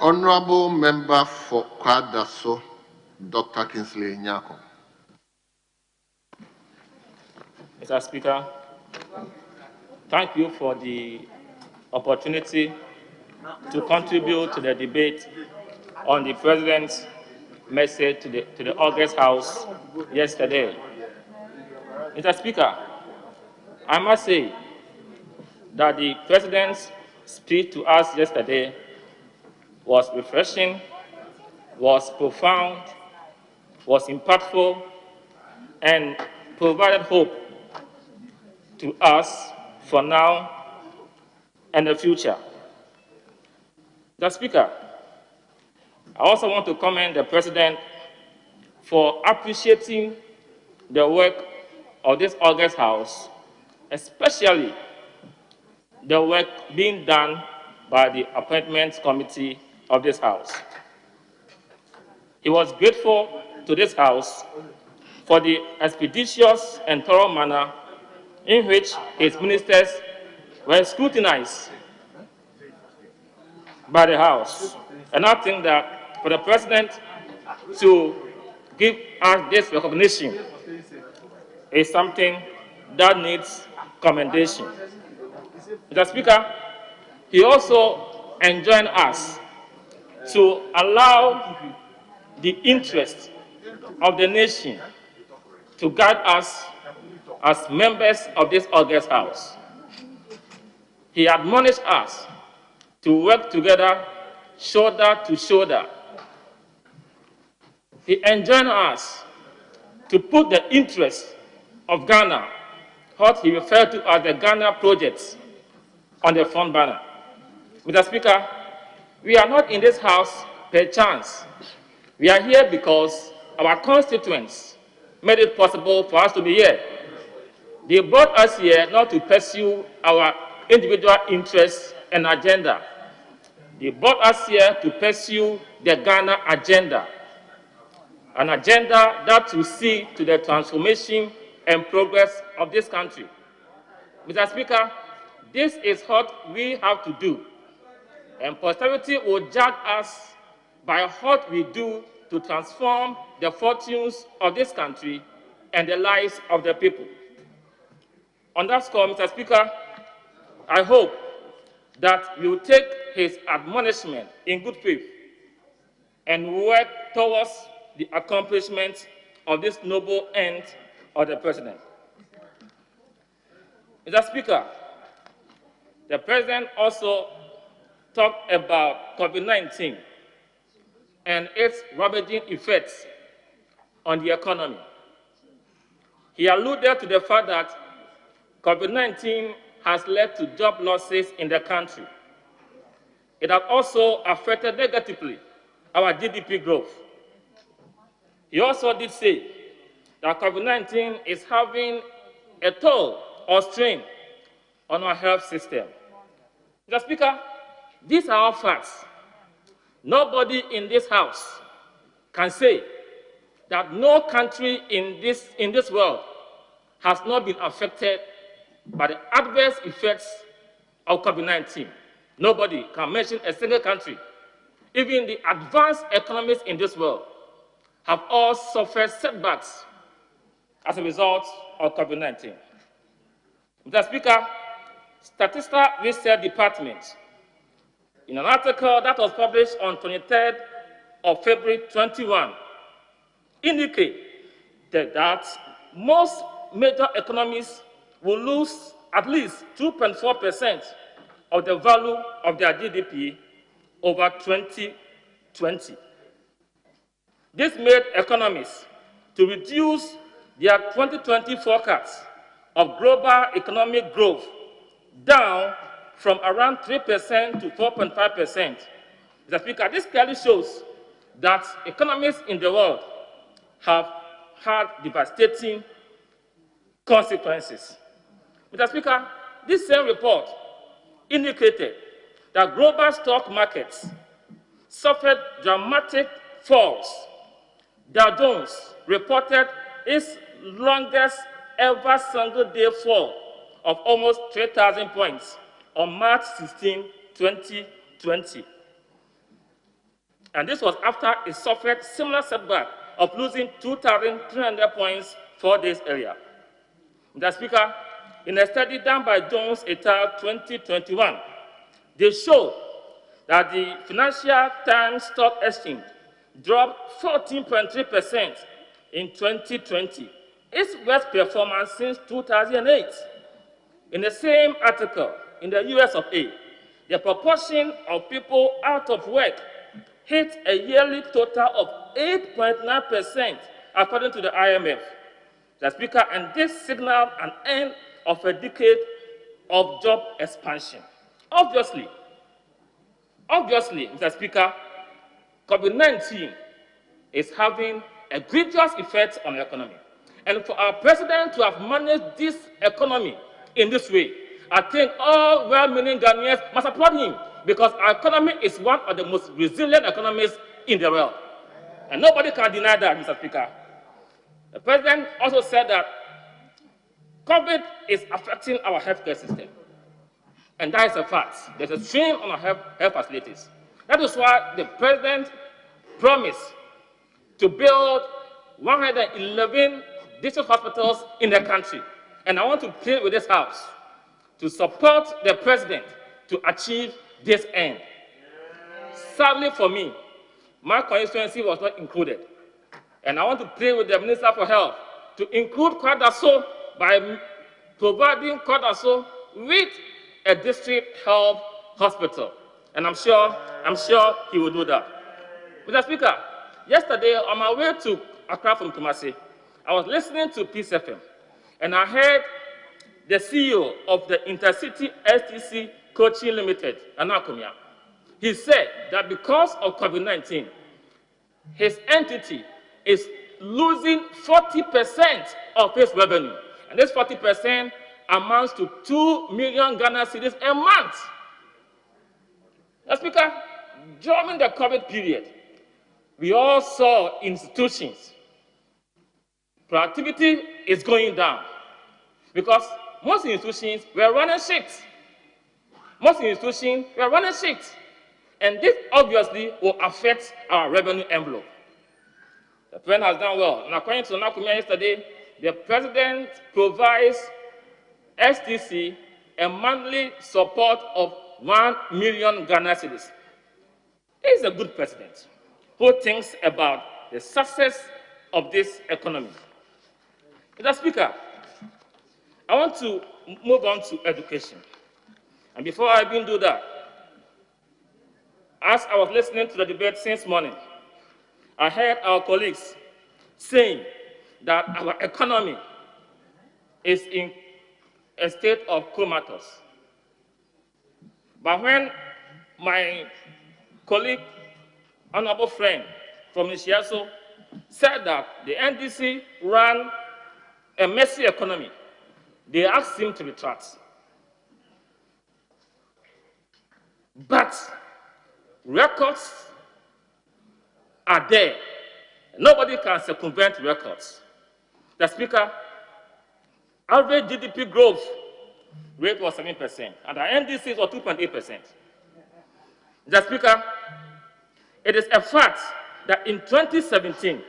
Honorable Member for Kwadaso, Dr. Kingsley Nyako. Mr. Speaker, thank you for the opportunity to contribute to the debate on the President's message to the August House yesterday. Mr. Speaker, I must say that the President's speech to us yesterday was refreshing, was profound, was impactful, and provided hope to us for now and the future. Mr. Speaker, I also want to commend the President for appreciating the work of this August House, especially the work being done by the Appointments Committee of this House. He was grateful to this House for the expeditious and thorough manner in which his ministers were scrutinized by the House. And I think that for the President to give us this recognition is something that needs commendation. Mr. Speaker, he also enjoined us to allow the interest of the nation to guide us as members of this August House. He admonished us to work together, shoulder to shoulder. He enjoined us to put the interests of Ghana, what he referred to as the Ghana projects, on the front banner. Mr. Speaker, we are not in this House per chance. We are here because our constituents made it possible for us to be here. They brought us here not to pursue our individual interests and agenda. They brought us here to pursue the Ghana agenda, an agenda that will see to the transformation and progress of this country. Mr. Speaker, this is what we have to do, and posterity will judge us by what we do to transform the fortunes of this country and the lives of the people. On that score, Mr. Speaker, I hope that you will take his admonishment in good faith and work towards the accomplishment of this noble end of the President. Mr. Speaker, the President also talked about COVID-19 and its ravaging effects on the economy. He alluded to the fact that COVID-19 has led to job losses in the country. It has also affected negatively our GDP growth. He also did say that COVID-19 is having a toll or strain on our health system. Mr. Speaker, these are all facts. Nobody in this House can say that no country in this world has not been affected by the adverse effects of COVID-19. Nobody can mention a single country. Even the advanced economies in this world have all suffered setbacks as a result of COVID-19. Mr. Speaker, Statistical Research Department, in an article that was published on 23rd of February 21, indicated that most major economies will lose at least 2.4% of the value of their GDP over 2020. This made economies to reduce their 2020 forecast of global economic growth down from around 3% to 4.5%. Mr. Speaker, this clearly shows that economies in the world have had devastating consequences. Mr. Speaker, this same report indicated that global stock markets suffered dramatic falls. Dow Jones reported its longest ever single-day fall of almost 3,000 points on March 16, 2020. And this was after it suffered similar setback of losing 2,300 points 4 days earlier. Mr. Speaker, in a study done by Jones et al. 2021, they showed that the Financial Times Stock Exchange dropped 14.3% in 2020, its worst performance since 2008. In the same article, in the US of A, the proportion of people out of work hit a yearly total of 8.9%, according to the IMF. The Speaker, and this signaled an end of a decade of job expansion. Obviously, Mr. Speaker, COVID-19 is having egregious effects on the economy. And for our president to have managed this economy in this way, I think all well-meaning Ghanaians must applaud him, because our economy is one of the most resilient economies in the world. And nobody can deny that, Mr. Speaker. The president also said that COVID is affecting our healthcare system. And that is a fact. There's a strain on our health facilities. That is why the president promised to build 111 district hospitals in the country. And I want to plead with this House to support the president to achieve this end. Sadly for me, my constituency was not included. And I want to plead with the Minister for Health to include Kwadaso by providing Kwadaso with a district health hospital. And I'm sure he will do that. Mr. Speaker, yesterday on my way to Accra from Kumasi, I was listening to Peace FM, and I heard the CEO of the Intercity STC Coaching Limited, Anakumia. He said that because of COVID-19, his entity is losing 40% of its revenue. And this 40% amounts to 2 million Ghana cedis a month. Mr. Speaker, during the COVID period, we all saw institutions. Productivity is going down because most institutions were running shifts. And this obviously will affect our revenue envelope. The president has done well. And according to Nakumia yesterday, the president provides STC a monthly support of 1 million Ghana cedis. He is a good president who thinks about the success of this economy. Mr. Speaker, I want to move on to education. And before I even do that, as I was listening to the debate since morning, I heard our colleagues saying that our economy is in a state of comatose. But when my colleague, honorable friend from Nishiaso, said that the NDC ran a messy economy, they asked him to retract. But records are there. Nobody can circumvent records. The Speaker, average GDP growth rate was 7%, and the NDC was 2.8%. The Speaker, it is a fact that in 2017,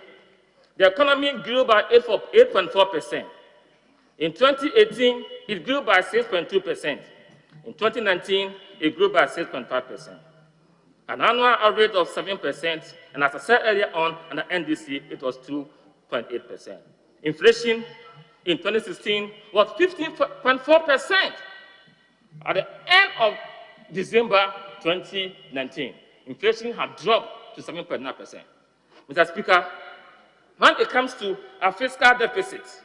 the economy grew by 8.4%. In 2018, it grew by 6.2%. In 2019, it grew by 6.5%. An annual average of 7%, and as I said earlier on, in the NDC, it was 2.8%. Inflation in 2016 was 15.4%. At the end of December 2019, inflation had dropped to 7.9%. Mr. Speaker, when it comes to our fiscal deficit,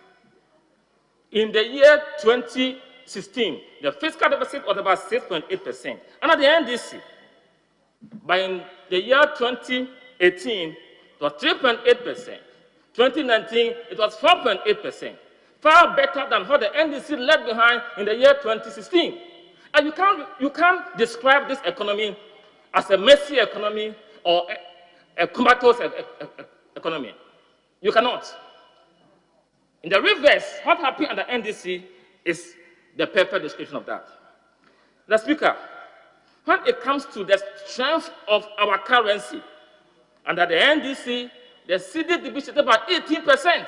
in the year 2016, the fiscal deficit was about 6.8%. And at the NDC, by the year 2018, it was 3.8%. 2019, it was 4.8%. Far better than what the NDC left behind in the year 2016. And you can't describe this economy as a messy economy or a comatose economy. You cannot. In the reverse, what happened at the NDC is the perfect description of that. The Speaker, when it comes to the strength of our currency, Under the NDC, the CD division about 18%.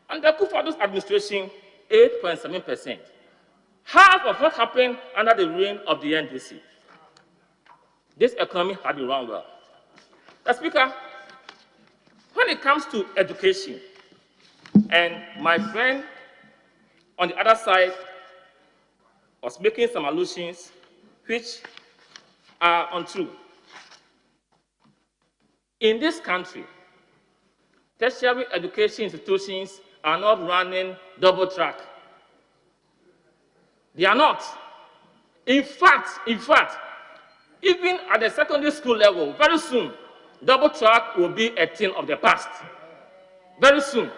Under Kufuor's administration, 8.7%. Half of what happened under the reign of the NDC. This economy had been run well. The Speaker, when it comes to education, and my friend on the other side was making some allusions which are untrue. In this country, tertiary education institutions are not running double track. They are not. In fact, even at the secondary school level, very soon, double track will be a thing of the past. Very soon.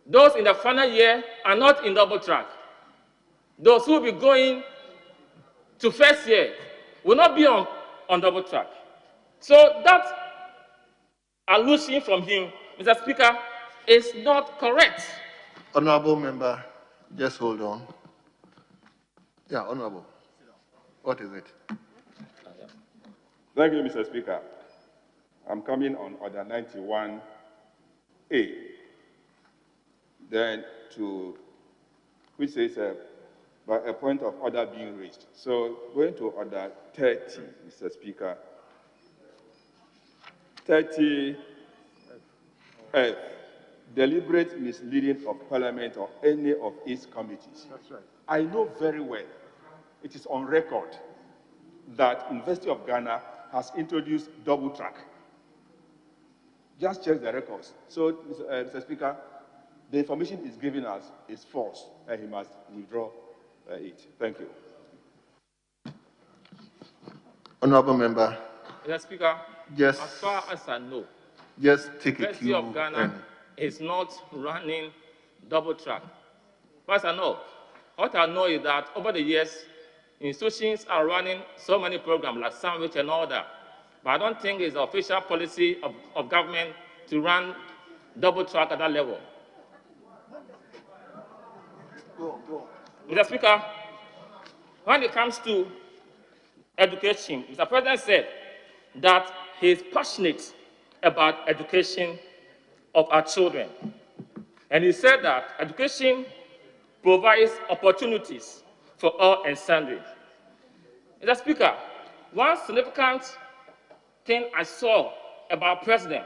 Those in the final year are not in double track. Those who will be going to first year will not be on double track. So that allusion from him, Mr. Speaker, is not correct. Honorable member, just hold on. Yeah, Honorable. What is it? Thank you, Mr. Speaker. I'm coming on Order 91A. Then to, which says, by a point of order being raised. So going to Order 30, Mr. Speaker. 30F, deliberate misleading of Parliament or any of its committees. That's right. I know very well, it is on record, that University of Ghana has introduced double track. Just check the records. So, Mr. Speaker, the information he's giving us is false, and he must withdraw it. Thank you. Honorable member, Mr. Speaker, Yes. as far as I know, just take the a University cue. of Ghana is not running double track. But I know, what I know is that over the years, institutions are running so many programs like Sandwich and all that. But I don't think it's the official policy of government to run double track at that level. Mr. Speaker, when it comes to education, Mr. President said that he is passionate about education of our children. And he said that education provides opportunities for all and sundry. Mr. Speaker, one significant thing I saw about President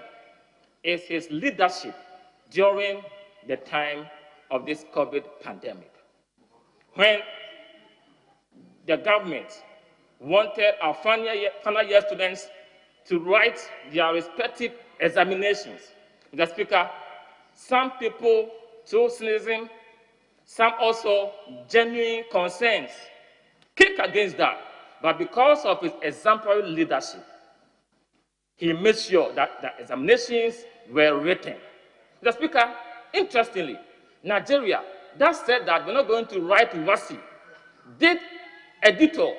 is his leadership during the time of this COVID pandemic. When the government wanted our final year students to write their respective examinations, Mr. Speaker, some people through cynicism, some also genuine concerns kick against that. But because of his exemplary leadership, he made sure that the examinations were written. Mr. Speaker, interestingly, Nigeria, that said that we're not going to write WASSCE, did a detour,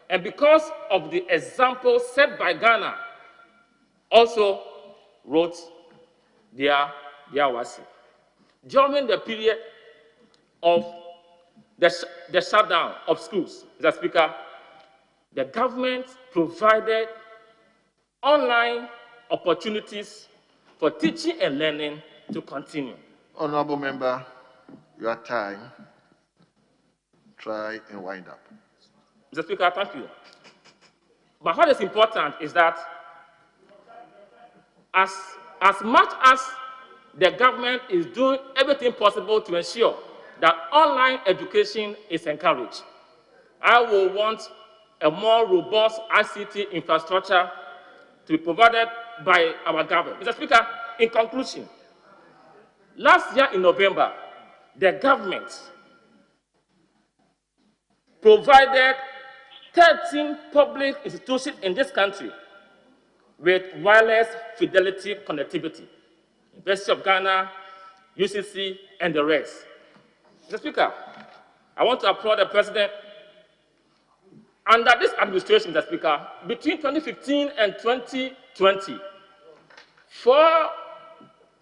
and because of the example set by Ghana, also wrote their WASSCE. During the period of the shutdown of schools, Mr. Speaker, the government provided online opportunities for teaching and learning to continue. Honorable member, your time. Try and wind up. Mr. Speaker, thank you. But what is important is that as much as the government is doing everything possible to ensure that online education is encouraged, I will want a more robust ICT infrastructure to be provided by our government. Mr. Speaker, in conclusion, last year in November, the government provided 13 public institutions in this country with wireless fidelity connectivity. University of Ghana, UCC, and the rest. Mr. Speaker, I want to applaud the President. Under this administration, Mr. Speaker, between 2015 and 2020, 4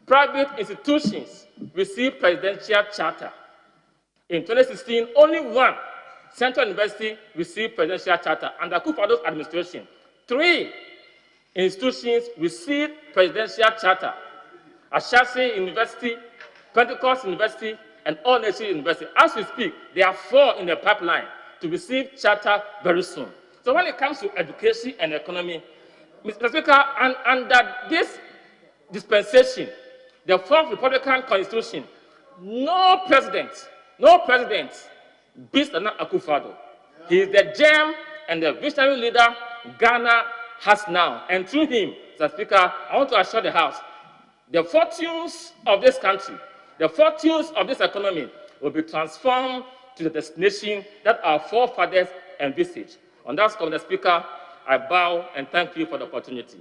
private institutions received presidential charter. In 2016, only 1 Central University received presidential charter under Kufuor's administration. 3 institutions received presidential charter. Ashesi University, Pentecost University, and All Nations University. As we speak, there are 4 in the pipeline to receive charter very soon. So when it comes to education and economy, Mr. Speaker, under this dispensation, the 4th Republican Constitution, no president beats Nana Akufo-Addo. He is the gem and the visionary leader Ghana has now. And through him, Mr. Speaker, I want to assure the House, the fortunes of this country, the fortunes of this economy will be transformed to the destination that our forefathers envisaged. On that score, Mr. Speaker, I bow and thank you for the opportunity.